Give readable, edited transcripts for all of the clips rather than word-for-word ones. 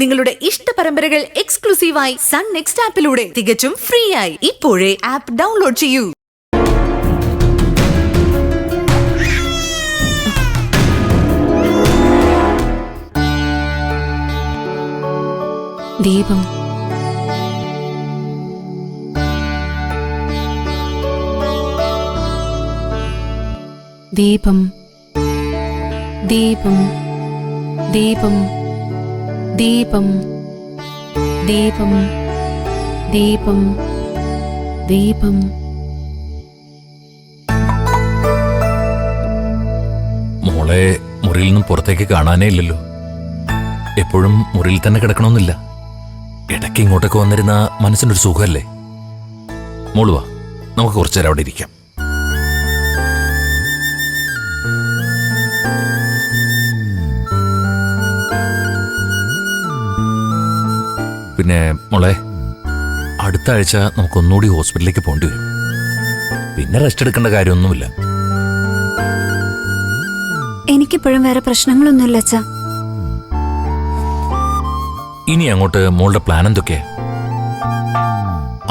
നിങ്ങളുടെ ഇഷ്ട പരമ്പരകൾ എക്സ്ക്ലൂസീവായി സൺ നെക്സ്റ്റ് ആപ്പിലൂടെ തികച്ചും ഫ്രീ ആയി ഇപ്പോഴേ ആപ്പ് ഡൗൺലോഡ് ചെയ്യൂ. ദീപം ദീപം ദീപം ദീപം ദീപം ദീപം ദീപം ദീപം. മോളെ മുറിയിൽ നിന്നും പുറത്തേക്ക് കാണാനേ ഇല്ലല്ലോ. എപ്പോഴും മുറിയിൽ തന്നെ കിടക്കണമെന്നില്ല. ഇടയ്ക്ക് ഇങ്ങോട്ടൊക്കെ വന്നിരുന്ന മനസ്സിനൊരു സുഖമല്ലേ. മോള് വാ, നമുക്ക് കുറച്ചേരം അവിടെ ഇരിക്കാം. പിന്നെ മോളെ, അടുത്ത ആഴ്ച നമുക്കൊന്നുകൂടി ഹോസ്പിറ്റലിലേക്ക് പോകേണ്ടി വരും. പിന്നെ റെസ്റ്റ് എടുക്കേണ്ട കാര്യമൊന്നുമില്ല. എനിക്കിപ്പോഴും വേറെ പ്രശ്നങ്ങളൊന്നുമില്ല അച്ഛാ. ഇനി അങ്ങോട്ട് മോളുടെ പ്ലാൻ എന്തൊക്കെയാ?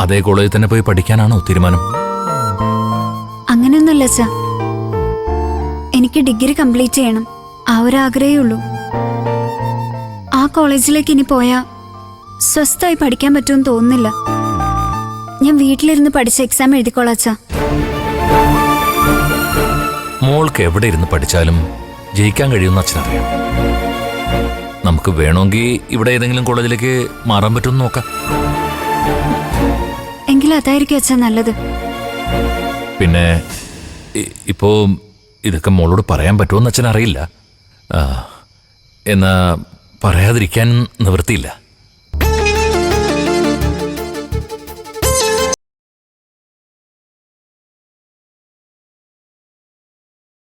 അതേ കോളേജിൽ തന്നെ പോയി പഠിക്കാനാണോ തീരുമാനം? അങ്ങനെയൊന്നുമില്ല അച്ഛാ. എനിക്ക് ഡിഗ്രി കംപ്ലീറ്റ് ചെയ്യണം, ആ ഒരു ആഗ്രഹമേ ഉള്ളൂ. ആ കോളേജിലേക്ക് ഇനി പോയാ സ്വസ്ഥമായി പഠിക്കാൻ പറ്റുമെന്ന് തോന്നുന്നില്ല. ഞാൻ വീട്ടിലിരുന്ന് പഠിച്ച എക്സാം എഴുതിക്കോളാം അച്ഛാ. മോൾക്ക് എവിടെ ഇരുന്ന് പഠിച്ചാലും ജയിക്കാൻ കഴിയുമെന്ന് അച്ഛനറിയാം. നമുക്ക് വേണമെങ്കിൽ ഇവിടെ ഏതെങ്കിലും കോളേജിലേക്ക് മാറാൻ പറ്റുമെന്ന് നോക്കാം. എങ്കിലും അതായിരിക്കും അച്ഛാ നല്ലത്. പിന്നെ ഇപ്പോ ഇതൊക്കെ മോളോട് പറയാൻ പറ്റുമെന്ന് അച്ഛനറിയില്ല. എന്നാ പറയാതിരിക്കാൻ നിവൃത്തിയില്ല.